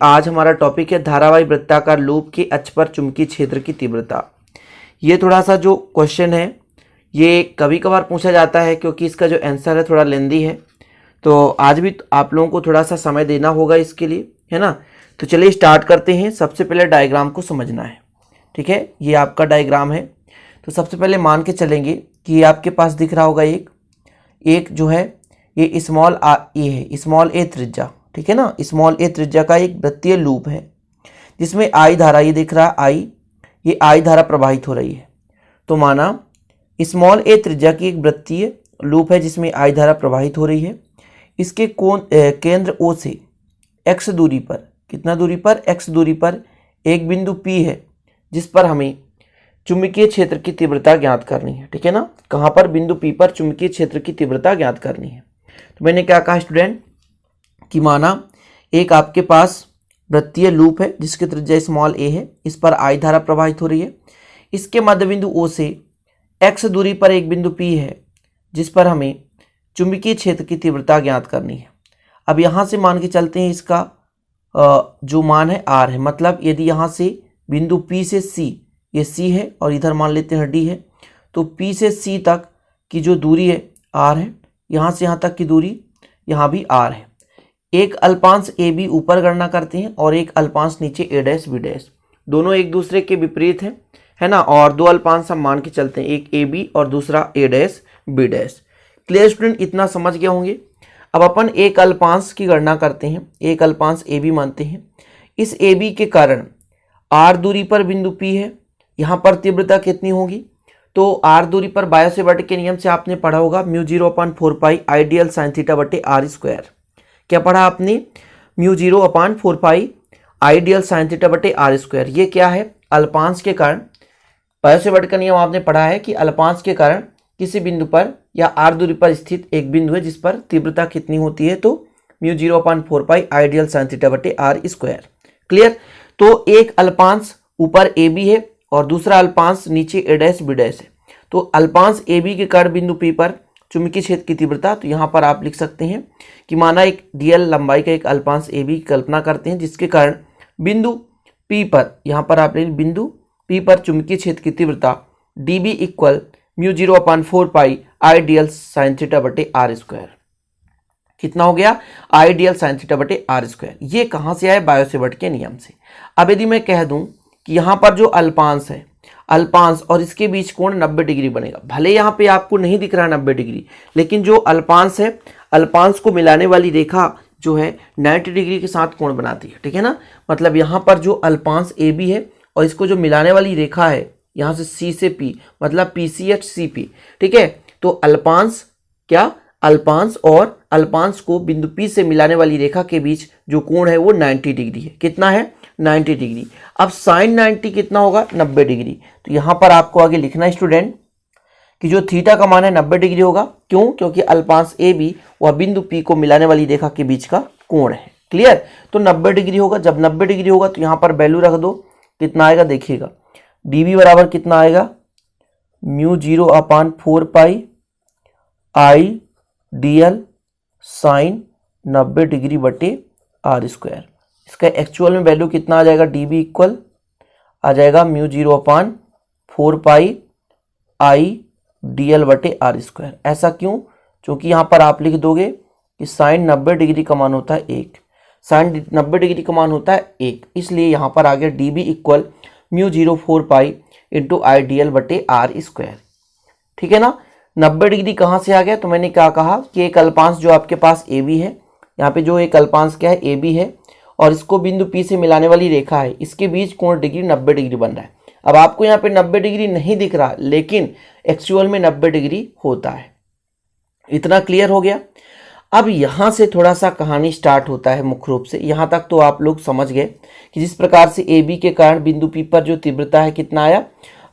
आज हमारा टॉपिक है धारावाही वृत्ताकार लूप के अक्ष पर चुंबकीय क्षेत्र की तीव्रता। ये थोड़ा सा जो क्वेश्चन है ये कभी कभार पूछा जाता है क्योंकि इसका जो आंसर है थोड़ा लेंदी है, तो आज भी आप लोगों को थोड़ा सा समय देना होगा इसके लिए, है ना। तो चलिए स्टार्ट करते हैं। सबसे पहले डायग्राम को समझना है, ठीक है। ये आपका डायग्राम है। तो सबसे पहले मान के चलेंगे कि ये आपके पास दिख रहा होगा एक जो है ये स्मॉल ए है, स्मॉल ए त्रिज्या, ठीक है ना। स्मॉल ए त्रिज्या का एक वृत्तीय लूप है जिसमें आई धारा, ये दिख रहा है ये आई धारा प्रवाहित हो रही है। तो माना स्मॉल ए त्रिज्या की एक वृत्तीय लूप है जिसमें आई धारा प्रवाहित हो रही है। इसके केंद्र ओ से एक्स दूरी पर, कितना दूरी पर, एक्स दूरी पर एक बिंदु पी है जिस पर हमें चुंबकीय क्षेत्र की तीव्रता ज्ञात करनी है, ठीक है ना। कहाँ पर, बिंदु पी पर चुंबकीय क्षेत्र की तीव्रता ज्ञात करनी है। तो मैंने क्या कहा स्टूडेंट कि माना एक आपके पास वृत्तीय लूप है जिसकी त्रिज्या स्मॉल ए है, इस पर आई धारा प्रवाहित हो रही है। इसके मध्य बिंदु ओ से एक्स दूरी पर एक बिंदु पी है जिस पर हमें चुंबकीय क्षेत्र की तीव्रता ज्ञात करनी है। अब यहाँ से मान के चलते हैं इसका जो मान है आर है, मतलब यदि यहाँ से बिंदु पी से सी, ये सी है और इधर मान लेते हैं डी है, तो पी से सी तक की जो दूरी है आर है, यहाँ से यहाँ तक की दूरी यहाँ भी आर है। एक अल्पांश ए बी ऊपर गणना करते हैं और एक अल्पांश नीचे ए डैश बी डैश, दोनों एक दूसरे के विपरीत हैं, है ना। और दो अल्पांश हम मान के चलते हैं, एक ए बी और दूसरा A dash B dash. Clear student, इतना समझ गए होंगे। अब अपन एक अल्पांश की गणना करते हैं, एक अल्पांश ए बी मानते हैं। इस ए बी के कारण आर दूरी पर बिंदु पी है, यहाँ पर तीव्रता कितनी होगी, तो आर दूरी पर बायो सेवर्ट के नियम से आपने पढ़ा होगा μ0/4 आइडियल साइन थीटा बटे आर स्क्वायर। क्या पढ़ा आपने, μ0/4 आइडियल साइन थीटा बटे आर स्क्वायर। ये क्या है, अल्पांश के कारण, बायो सेवर्ट का नियम आपने पढ़ा है कि अल्पांश के कारण किसी बिंदु पर या आर दूरी पर स्थित एक बिंदु है जिस पर तीव्रता कितनी होती है, तो μ0/4 आइडियल साइन थीटा बटे आर स्क्वायर। क्लियर। तो एक अल्पांश ऊपर ए बी है और दूसरा अल्पांश नीचे ए डैश बी डैश है। तो अल्पांश ए बी के कारण बिंदु पी पर चुंबकीय क्षेत्र की तीव्रता, तो यहाँ पर आप लिख सकते हैं कि माना एक डीएल लंबाई का एक अल्पांश ए बी की कल्पना करते हैं जिसके कारण बिंदु पी पर, यहाँ पर आप बिंदु पी पर चुंबकीय क्षेत्र की तीव्रता d b equal μ0/4 i d l sine theta बटे आर स्क्वायर। कितना हो गया, आइडियल साइन थीटा बटे आर स्क्वायर। ये कहाँ से आए, बायो सेवर्ट के नियम से। अब यदि मैं कह दूं कि यहाँ पर जो अल्पांश है, अल्पांश और इसके बीच कोण 90 डिग्री बनेगा। भले यहाँ पे आपको नहीं दिख रहा 90 डिग्री, लेकिन जो अल्पांश है, अल्पांश को मिलाने वाली रेखा जो है 90 डिग्री के साथ कोण बनाती है, ठीक है ना। मतलब यहाँ पर जो अल्पांश ए बी है और इसको जो मिलाने वाली रेखा है यहाँ से सी से पी, मतलब P C H C P, ठीक है। तो अल्पांश क्या, अल्पांश और अल्पांश को बिंदु पी से मिलाने वाली रेखा के बीच जो कोण है वो 90 डिग्री है। कितना है, 90 डिग्री। अब साइन 90 कितना होगा, 90 डिग्री। तो यहाँ पर आपको आगे लिखना है स्टूडेंट कि जो थीटा का मान है 90 डिग्री होगा। क्यों, क्योंकि अल्पांश ए बी वह बिंदु पी को मिलाने वाली रेखा के बीच का कोण है। क्लियर। तो 90 डिग्री होगा। जब 90 डिग्री होगा तो यहाँ पर वैल्यू रख दो, कितना आएगा देखिएगा, डी बी बराबर कितना आएगा, μ0/4 i D l sine 90 degree बटे आर स्क्वायर। इसका एक्चुअल में वैल्यू कितना आ जाएगा, डी बी इक्वल आ जाएगा μ0/4 आई डी एल बटे आर स्क्वायर। ऐसा क्यों, क्योंकि यहाँ पर आप लिख दोगे कि साइन 90 डिग्री का मान होता है 1, साइन 90 डिग्री का मान होता है 1, इसलिए यहाँ पर आ गया d b equal μ0/4 into i D L बटे आर स्क्वायर, ठीक है ना। 90 डिग्री कहाँ से आ गया, तो मैंने क्या कहा कि एक अल्पांश जो आपके पास ए बी है, यहाँ पे जो एक अल्पांश क्या है, ए बी है, और इसको बिंदु पी से मिलाने वाली रेखा है, इसके बीच कोण डिग्री 90 डिग्री बन रहा है। अब आपको यहाँ पे 90 डिग्री नहीं दिख रहा, लेकिन एक्चुअल में 90 डिग्री होता है। इतना क्लियर हो गया। अब यहाँ से थोड़ा सा कहानी स्टार्ट होता है मुख्य रूप से। यहाँ तक तो आप लोग समझ गए कि जिस प्रकार से ए बी के कारण बिंदु पी पर जो तीव्रता है कितना आया,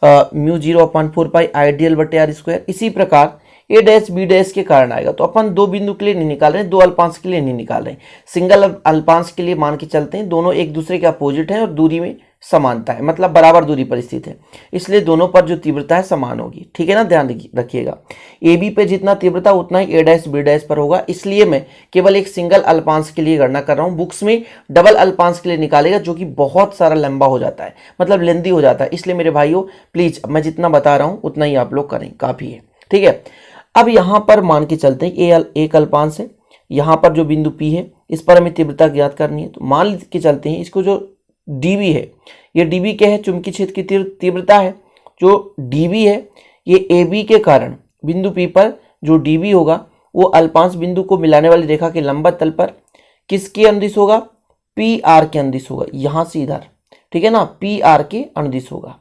μ0/4 आइडियल बटे आर स्क्वायर। इसी प्रकार ए डैश बी डैश के कारण आएगा। तो अपन दो बिंदु के लिए नहीं निकाल रहे हैं, दो अल्पांश के लिए नहीं निकाल रहे हैं, सिंगल अल्पांश के लिए मान के चलते हैं। दोनों एक दूसरे के अपोजिट हैं और दूरी में समानता है, मतलब बराबर दूरी पर स्थित है, इसलिए दोनों पर जो तीव्रता है समान होगी। ठीक है ना, ध्यान रखिएगा। ए बी पे जितना तीव्रता उतना ही ए डैश बी डैश पर होगा, इसलिए मैं केवल एक सिंगल अल्पांश के लिए गणना कर रहा हूँ। बुक्स में डबल अल्पांश के लिए निकालेगा, जो कि बहुत सारा लंबा हो जाता है, मतलब लेंदी हो जाता है। इसलिए मेरे भाइयों प्लीज मैं जितना बता रहा हूँ उतना ही आप लोग करें, काफी है। ठीक है, अब यहाँ पर मान के चलते हैं एक अल्पांश है, यहाँ पर जो बिंदु P है इस पर हमें तीव्रता ज्ञात करनी है। तो मान के चलते हैं इसको, जो dB है, ये dB क्या है, चुंबकीय क्षेत्र की तीव्रता है। जो dB है ये AB के कारण बिंदु P पर जो dB होगा वो अल्पांश बिंदु को मिलाने वाली रेखा के लंबवत तल पर किसके अनुदिश होगा, PR के अनुदिश होगा, यहाँ से इधर। ठीक है ना, PR के अनुदिश होगा।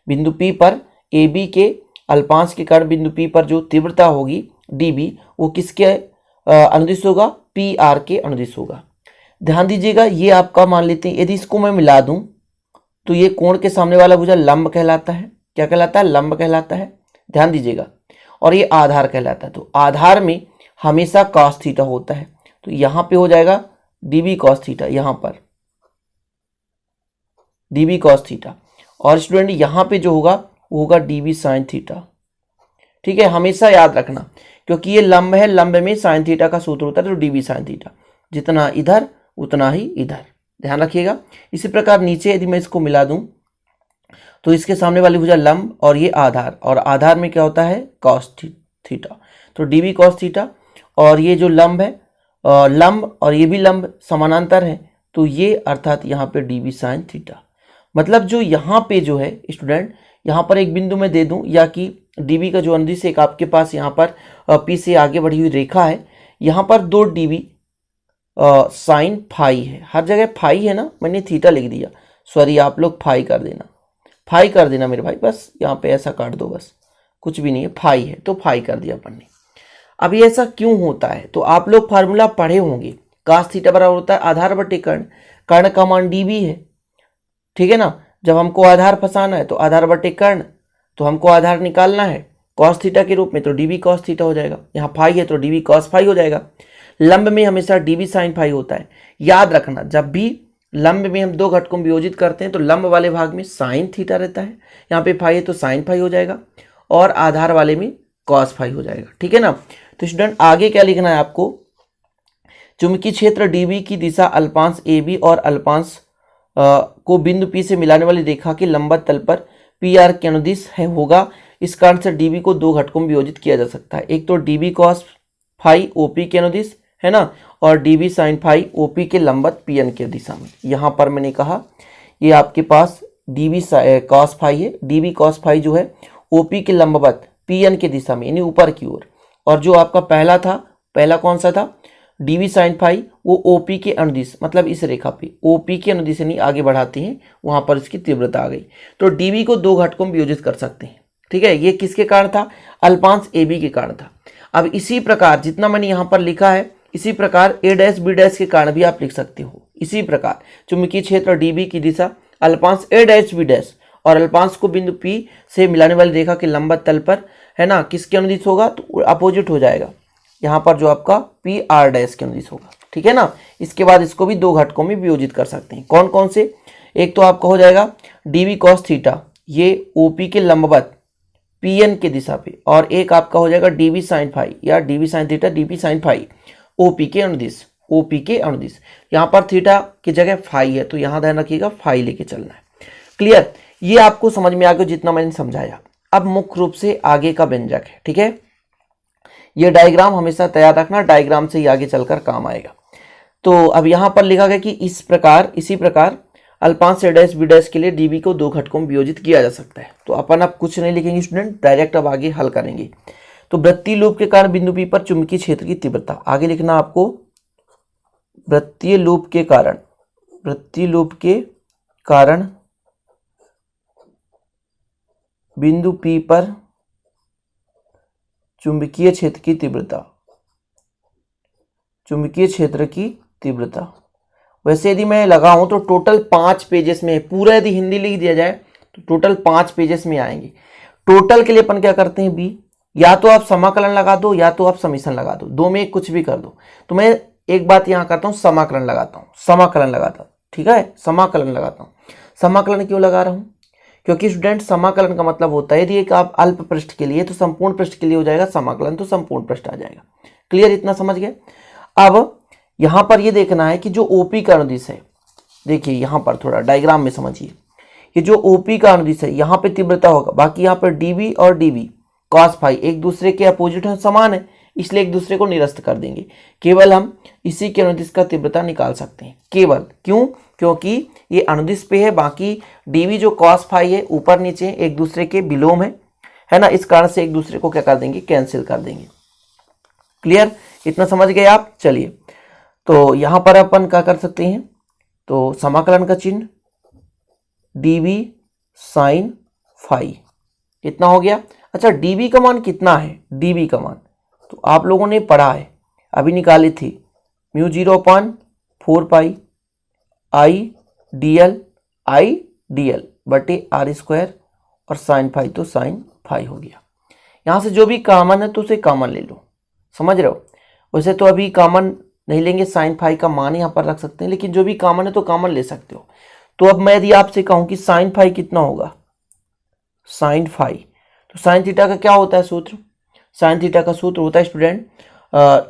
बिंदु P पर AB के अल्पांश के कारण बिंदु P पर जो तीव्रता होगी dB वो किसके अनुदिश होगा, PR के अनुदिश होगा। ध्यान दीजिएगा, ये आपका मान लेते हैं, यदि इसको मैं मिला दूं तो ये कोण के सामने वाला भुजा लंब कहलाता है। क्या कहलाता है, लंब कहलाता है, ध्यान दीजिएगा। और ये आधार कहलाता है। तो आधार में हमेशा cos थीटा होता है, तो यहाँ पे हो जाएगा dB cos थीटा, यहाँ पर dB cos थीटा। और स्टूडेंट यहाँ पे जो होगा वो होगा dB sin थीटा। ठीक है, हमेशा याद रखना, क्योंकि ये लंब है, लंब में sin थीटा का सूत्र होता है, तो dB sin थीटा, जितना इधर उतना ही इधर, ध्यान रखिएगा। इसी प्रकार नीचे यदि मैं इसको मिला दूं तो इसके सामने वाली भुजा लंब और ये आधार, और आधार में क्या होता है, cos थीटा, तो dB cos थीटा। और ये जो लंब है, लंब और ये भी लंब समानांतर है, तो ये अर्थात यहाँ पे dB sin थीटा। मतलब जो यहाँ पे जो है स्टूडेंट, यहाँ पर एक बिंदु में दे दूं, या कि dB का जो अनुदिश एक आपके पास यहाँ पर P से आगे बढ़ी हुई रेखा है, यहाँ पर 2 dB साइन फाई है, हर जगह फाई है ना, मैंने थीटा लिख दिया, सॉरी आप लोग फाई कर देना, फाई कर देना मेरे भाई, बस यहाँ पे ऐसा काट दो, बस कुछ भी नहीं है, फाई है तो फाई कर दिया अपन ने। अब ये ऐसा क्यों होता है, तो आप लोग फार्मूला पढ़े होंगे, cos थीटा बराबर होता है आधार बटे कर्ण, कर्ण का मान dB है। ठीक है ना, जब हमको आधार फंसाना है तो आधार बटे कर्ण, तो हमको आधार निकालना है cos थीटा के रूप में, तो dB cos थीटा हो जाएगा। यहाँ फाई है तो dB cos फाई हो जाएगा। लंब में हमेशा dB sin फाई होता है। याद रखना, जब भी लंब में हम दो घटकों में वियोजित करते हैं तो लंब वाले भाग में sin थीटा रहता है, यहाँ पे फाई है तो sin फाई हो जाएगा, और आधार वाले में cos फाई हो जाएगा। ठीक है ना, तो स्टूडेंट आगे क्या लिखना है आपको, चुंबकीय क्षेत्र dB की दिशा अल्पांश AB और अल्पांश को बिंदु P से मिलाने वाली रेखा के लंबवत तल पर PR के अनुदिश है होगा। इस कारण से dB को दो घटकों में वियोजित किया जा सकता है, एक तो dB cos फाई OP के अनुदिश है ना, और dB sin फाई OP के लंबवत PN के दिशा में। यहाँ पर मैंने कहा ये आपके पास dB cos फाई है, dB cos फाई जो है OP के लंबवत PN के दिशा में, यानी ऊपर की ओर। और जो आपका पहला था, पहला कौन सा था, dB sin फाई, वो OP के अनुदिश, मतलब इस रेखा पे OP के अनुदिश यानी आगे बढ़ाते हैं, वहां पर इसकी तीव्रता आ गई। तो dB को दो घटकों में वियोजित कर सकते हैं। ठीक है, ये किसके कारण था, अल्पांश AB के कारण था। अब इसी प्रकार जितना मैंने यहाँ पर लिखा है, इसी प्रकार A डैश B डैश के कारण भी आप लिख सकते हो। इसी प्रकार चुंबकीय क्षेत्र dB की दिशा अल्पांश A डैश B डैश और अल्पांश को बिंदु P से मिलाने वाली रेखा के लंबवत तल पर है ना, किसके अनुदिश होगा, तो अपोजिट हो जाएगा, यहाँ पर जो आपका PR डैश के अनुदिश होगा। ठीक है ना, इसके बाद इसको भी दो घटकों में वियोजित कर सकते हैं। कौन कौन से, एक तो आपका हो जाएगा dB cos थीटा, ये OP के लंबवत PN के दिशा पे, और एक आपका हो जाएगा dB sin फाई या dB sin theta dB sin phi OP के अनुदिश, OP के अनुदिश। यहाँ पर थीटा की जगह फाई है, तो यहाँ ध्यान रखिएगा फाई लेके चलना है। क्लियर, ये आपको समझ में आ गया जितना मैंने समझाया। अब मुख्य रूप से आगे का व्यंजक है। ठीक है, ये डायग्राम हमेशा तैयार रखना, डायग्राम से ही आगे चलकर काम आएगा। तो अब यहाँ पर लिखा गया कि इसी प्रकार अल्पांश A डैश B डैश के लिए dB को दो घटकों में वियोजित किया जा सकता है। तो अपन अब कुछ नहीं लिखेंगे स्टूडेंट, डायरेक्ट अब आगे हल करेंगे। तो वृत्तीय लूप के कारण बिंदु P पर चुंबकीय क्षेत्र की तीव्रता, आगे लिखना आपको, वृत्तीय लूप के कारण बिंदु P पर चुंबकीय क्षेत्र की तीव्रता। वैसे यदि मैं लगाऊं तो टोटल 5 पेजेस में, पूरा यदि हिंदी लिख दिया जाए तो टोटल 5 पेजेस में आएंगे। टोटल के लिए अपन क्या करते हैं, B या तो आप समाकलन लगा दो या तो आप समीशन लगा दो, दो में कुछ भी कर दो। तो मैं एक बात यहाँ करता हूँ, समाकलन लगाता हूँ, समाकलन लगाता हूँ, ठीक है, समाकलन लगाता हूँ। समाकलन क्यों लगा रहा हूँ? क्योंकि स्टूडेंट समाकलन का मतलब होता है यदि एक आप अल्प पृष्ठ के लिए तो संपूर्ण पृष्ठ के लिए हो जाएगा समाकलन, तो संपूर्ण पृष्ठ आ जाएगा। क्लियर, इतना समझ गए। अब यहाँ पर ये देखना है कि जो ओपी का अनुदिश है, देखिए यहाँ पर थोड़ा डायग्राम में समझिए, ये जो ओपी का अनुदिश है यहाँ पे तीव्रता होगा, बाकी यहाँ पर डीबी और डीबी कॉस फाई एक दूसरे के अपोजिट है, समान है, इसलिए एक दूसरे को निरस्त कर देंगे। केवल हम इसी के अनुदिश का तीव्रता निकाल सकते हैं, केवल। क्यों? क्योंकि ये अनुदिश पे है, बाकी डीवी जो कॉस फाई है ऊपर नीचे एक दूसरे के विलोम है ना, इस कारण से एक दूसरे को क्या कर देंगे, कैंसिल कर देंगे। क्लियर, इतना समझ गए आप। चलिए, तो यहां पर अपन क्या कर सकते हैं, तो समाकलन का चिन्ह डीवी साइन फाई, कितना हो गया। अच्छा, डीवी का मान कितना है, डीवी का मान तो आप लोगों ने पढ़ा है, अभी निकाली थी, mu 0/4 pi I D L बटे आर स्क्वायर और साइन फाई, तो साइन फाई हो गया। यहाँ से जो भी कॉमन है तो उसे कॉमन ले लो, समझ रहे हो। वैसे तो अभी कॉमन नहीं लेंगे, साइन फाई का मान यहाँ पर रख सकते हैं, लेकिन जो भी कॉमन है तो कॉमन ले सकते हो। तो अब मैं यदि आपसे कहूँ कि साइन फाई कितना होगा, साइन फाई, तो साइन थीटा का क्या होता है सूत्र, साइन थीटा का सूत्र होता है स्टूडेंट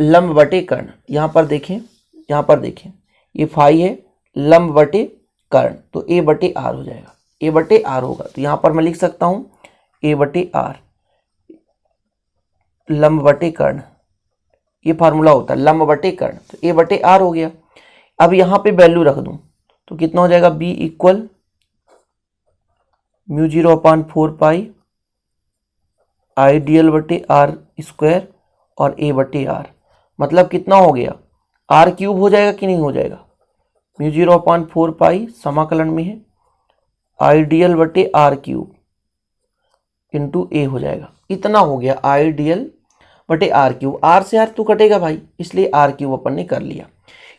लंब बटे कर्ण। यहाँ पर देखें, यहाँ पर देखें, ये फाई है, लंब बटे कर्ण, तो ए बटे आर हो जाएगा, ए बटे आर होगा। तो यहाँ पर मैं लिख सकता हूँ ए बटे आर, लंब बटे कर्ण, ये फार्मूला होता है लंब बटे कर्ण, तो ए बटे आर हो गया। अब यहाँ पे वैल्यू रख दूँ तो कितना हो जाएगा, B equal mu 0/4 pi I D L बटे आर स्क्वायर और ए बटे आर, मतलब कितना हो गया, आर क्यूब हो जाएगा कि नहीं हो जाएगा। म्यू 0/4 पाई समाकलन में है आई डी एल बटे आर क्यूब इंटू ए हो जाएगा, इतना हो गया आई डी एल बटे आर क्यूब। आर से आर तो कटेगा भाई, इसलिए आर क्यूब अपन ने कर लिया।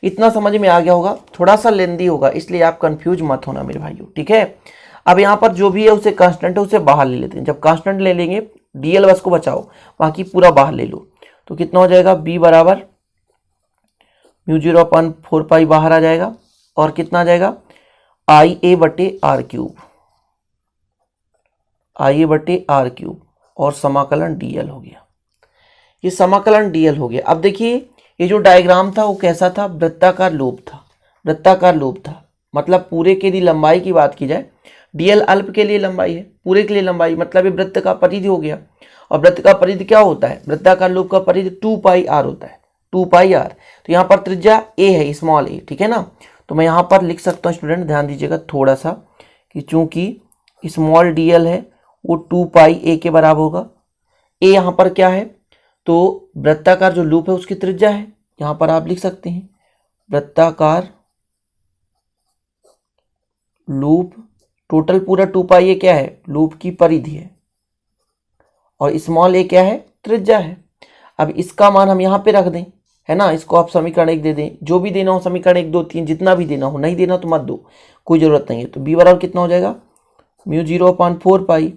इतना समझ में आ गया होगा, थोड़ा सा लेंदी होगा, इसलिए आप कंफ्यूज मत होना मेरे भाइयों, ठीक है। अब यहाँ पर जो भी है उसे कांस्टेंट है उसे बाहर ले लेते हैं, जब कांस्टेंट ले लेंगे डीएल बस को बचाओ, बाकी पूरा बाहर ले लो, तो कितना हो जाएगा, बी बराबर म्यू 0/4 पाई बाहर आ जाएगा, और कितना आ जाएगा, आई ए बटे आर क्यूब, आई ए बटे आर क्यूब, और समाकलन डीएल हो गया, ये समाकलन डीएल हो गया। अब देखिए ये जो डायग्राम था वो कैसा था, वृत्ताकार लूप था, वृत्ताकार लूप था, मतलब पूरे के लिए लंबाई की बात की जाए, डीएल अल्प के लिए लंबाई है, पूरे के लिए लंबाई, मतलब ये वृत्त का परिधि हो गया। और वृत्त का परिधि क्या होता है, वृत्ताकार लूप का परिधि 2 पाई आर होता है, 2 पाई आर। तो यहाँ पर त्रिज्या ए है, स्मॉल ए, ठीक है ना। तो मैं यहाँ पर लिख सकता हूँ स्टूडेंट, ध्यान दीजिएगा थोड़ा सा, कि चूंकि स्मॉल डीएल है वो 2 पाई ए के बराबर होगा। ए यहाँ पर क्या है, तो वृत्ताकार जो लूप है उसकी त्रिज्या है, यहाँ पर आप लिख सकते हैं वृत्ताकार लूप, टोटल पूरा 2 पाई ए क्या है, लूप की परिधि है, और स्मॉल ए क्या है, त्रिज्या है। अब इसका मान हम यहाँ पे रख दें, है ना, इसको आप समीकरण 1 दे दें, जो भी देना हो समीकरण 1 2 3 जितना भी देना हो, नहीं देना तो मत दो, कोई जरूरत नहीं है। तो बी बराबर कितना हो जाएगा, म्यू 0/4 पाई,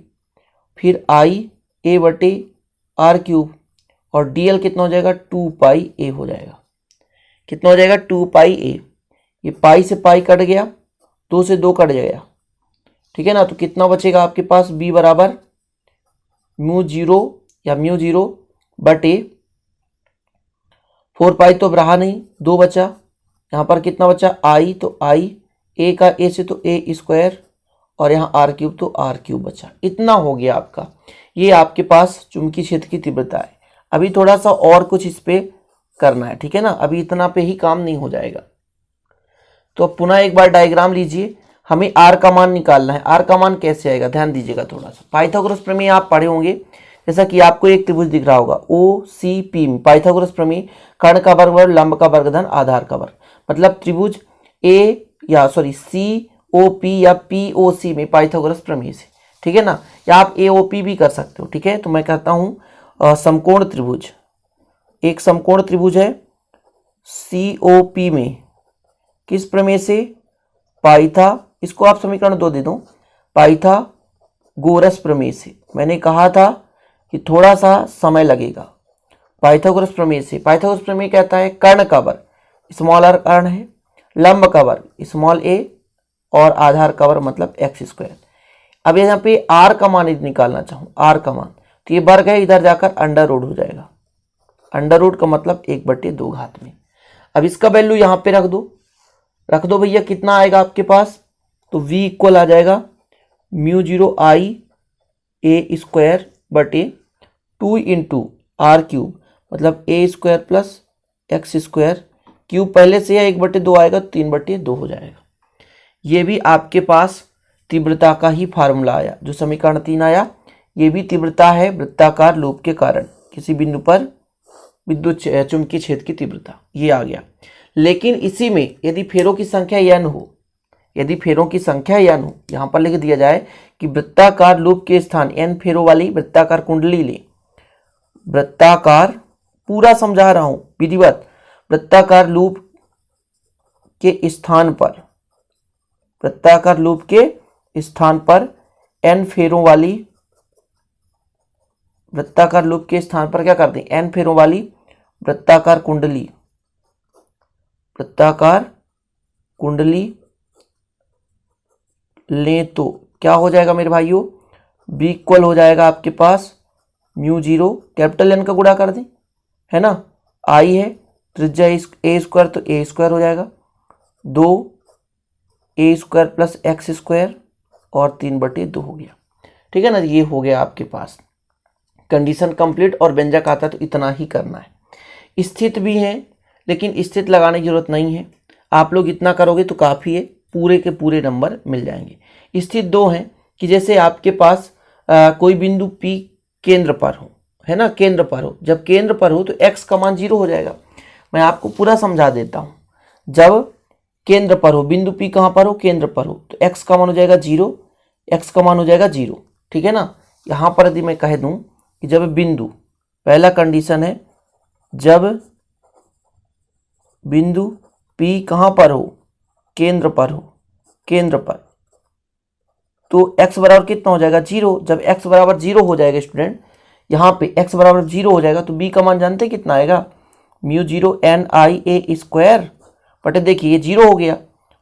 फिर आई ए बटे आर क्यूब, और डीएल कितना हो जाएगा, 2 पाई ए हो जाएगा, कितना हो जाएगा, 2 पाई ए। ये पाई से पाई कट गया, 2 से 2 कट जाएगा, ठीक है ना। तो कितना बचेगा आपके पास, बी बराबर म्यू 0 या म्यू 0 बटे 4 पाई तो अब रहा नहीं, 2 बचा, यहाँ पर कितना बचा, आई, तो आई ए का ए से तो ए स्क्वायर, और यहाँ आर क्यूब तो आर क्यूब बचा, इतना हो गया आपका। ये आपके पास चुंबकीय क्षेत्र की तीव्रता है। अभी थोड़ा सा और कुछ इस पे करना है, ठीक है ना, अभी इतना पे ही काम नहीं हो जाएगा। तो अब पुनः एक बार डायग्राम लीजिए, हमें आर का मान निकालना है। आर का मान कैसे आएगा, ध्यान दीजिएगा थोड़ा सा, पाइथागोरस प्रमेय आप पढ़े होंगे, जैसा कि आपको एक त्रिभुज दिख रहा होगा ओ सी पी में, पाइथागोरस प्रमेय, कर्ण का वर्ग लंब का वर्ग धन आधार का वर्ग, मतलब त्रिभुज ए या सॉरी सी ओ पी या पी ओ सी में पाइथागोरस प्रमेय से, ठीक है ना, या आप ए ओ पी भी कर सकते हो, ठीक है। तो मैं कहता हूँ समकोण त्रिभुज, एक समकोण त्रिभुज है सी ओ पी में, किस प्रमेय से, पाइथा, इसको आप समीकरण 2 दे दो, पाइथागोरस प्रमेय से। मैंने कहा था कि थोड़ा सा समय लगेगा। पाइथागोरस प्रमेय से, पाइथागोरस प्रमेय कहता है कर्ण का वर्ग स्मॉल r कर्ण है, लंब का वर्ग स्मॉल a और आधार का वर्ग मतलब एक्स स्क्वायर। अब यहाँ पे r का मान यदि निकालना चाहूँ, r का मान, तो ये वर्ग है, इधर जाकर अंडर रूट हो जाएगा। अंडर रूट का मतलब 1/2 घात में। अब इसका वैल्यू यहाँ पे रख दो भैया, कितना आएगा आपके पास, तो v इक्वल आ जाएगा μ0 i a स्क्वायर बटे 2 इंटू आर क्यूब, मतलब a square plus x square, cube पहले से है 1/2 आएगा तो 3/2 हो जाएगा। ये भी आपके पास तीव्रता का ही फार्मूला आया, जो समीकरण 3 आया, ये भी तीव्रता है वृत्ताकार लूप के कारण किसी बिंदु पर विद्युत चुंबकीय क्षेत्र की तीव्रता, ये आ गया। लेकिन इसी में यदि फेरों की संख्या n हो, यदि फेरों की संख्या n हो, यहाँ पर लिख दिया जाए कि वृत्ताकार लूप के स्थान n फेरों वाली वृत्ताकार कुंडली ले, वृत्ताकार, पूरा समझा रहा हूं विधिवत, वृत्ताकार लूप के स्थान पर, वृत्ताकार लूप के स्थान पर n फेरों वाली, वृत्ताकार लूप के स्थान पर क्या कर दें, n फेरों वाली वृत्ताकार कुंडली, वृत्ताकार कुंडली लें तो क्या हो जाएगा मेरे भाइयों, b इक्वल हो जाएगा आपके पास μ0 कैपिटल N का गुणा कर दें, है ना, I है, त्रिज्या a स्क्वायर तो a स्क्वायर हो जाएगा, 2 a square plus x square और 3/2 हो गया। ठीक है ना, ये हो गया आपके पास कंडीशन कंप्लीट। और व्यंजक आता तो इतना ही करना है। स्थित भी है लेकिन स्थित लगाने की जरूरत नहीं है, आप लोग इतना करोगे तो काफ़ी है, पूरे के पूरे नंबर मिल जाएंगे। स्थित 2 हैं कि जैसे आपके पास कोई बिंदु P केंद्र पर हो, है ना, केंद्र पर हो, जब केंद्र पर हो तो x का मान 0 हो जाएगा। मैं आपको पूरा समझा देता हूँ। जब केंद्र पर हो, बिंदु P कहाँ पर हो, केंद्र पर हो, तो x का मान हो जाएगा 0, x का मान हो जाएगा 0। ठीक है ना, यहाँ पर यदि मैं कह दूँ कि जब बिंदु, पहला कंडीशन है, जब बिंदु P कहाँ पर हो, केंद्र पर हो, केंद्र पर, तो x बराबर कितना हो जाएगा 0। जब x बराबर 0 हो जाएगा स्टूडेंट, यहाँ पे x बराबर 0 हो जाएगा तो b का मान जानते हैं कितना आएगा, μ0 n i a स्क्वायर बटे, देखिए ये 0 हो गया,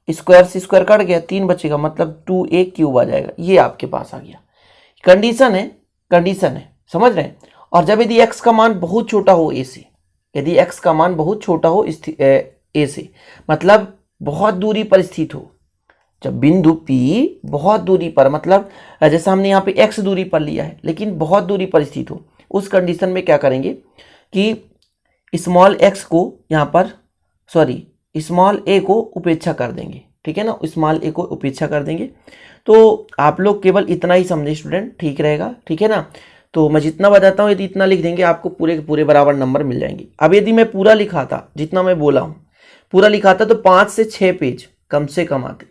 स्क्वायर से स्क्वायर कट गया, 3 बचेगा, मतलब 2a क्यूब आ जाएगा। ये आपके पास आ गया। कंडीशन है, कंडीशन है, समझ रहे हैं। और जब यदि x का मान बहुत छोटा हो a से, यदि x का मान बहुत छोटा हो a से, मतलब बहुत दूरी पर स्थित हो, जब बिंदु P बहुत दूरी पर, मतलब जैसा हमने यहाँ पे x दूरी पर लिया है लेकिन बहुत दूरी पर स्थित हो, उस कंडीशन में क्या करेंगे कि स्मॉल x को यहाँ पर, सॉरी स्मॉल a को उपेक्षा कर देंगे। ठीक है ना, स्मॉल a को उपेक्षा कर देंगे। तो आप लोग केवल इतना ही समझे स्टूडेंट, ठीक रहेगा। ठीक है ना, तो मैं जितना बताता हूँ यदि इतना लिख देंगे आपको पूरे के पूरे बराबर नंबर मिल जाएंगे। अब यदि मैं पूरा लिखाता, जितना मैं बोला हूँ पूरा लिखाता, तो 5 से 6 पेज कम से कम आते।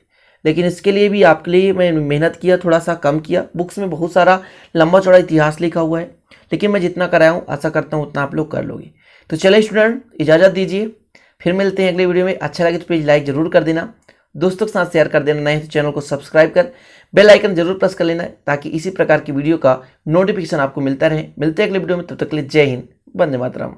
लेकिन इसके लिए भी आपके लिए मैं मेहनत किया, थोड़ा सा कम किया। बुक्स में बहुत सारा लंबा चौड़ा इतिहास लिखा हुआ है, लेकिन मैं जितना कराया हूँ आशा करता हूँ उतना आप लोग कर लोगे। तो चलिए स्टूडेंट, इजाज़त दीजिए, फिर मिलते हैं अगले वीडियो में। अच्छा लगे तो प्लीज़ लाइक जरूर कर देना, दोस्तों के साथ शेयर कर देना, नहीं तो चैनल को सब्सक्राइब कर बेल आइकन जरूर प्रेस कर लेना है, ताकि इसी प्रकार की वीडियो का नोटिफिकेशन आपको मिलता रहे। मिलते हैं अगले वीडियो में, तब तक के लिए जय हिंद, वंदे मातरम।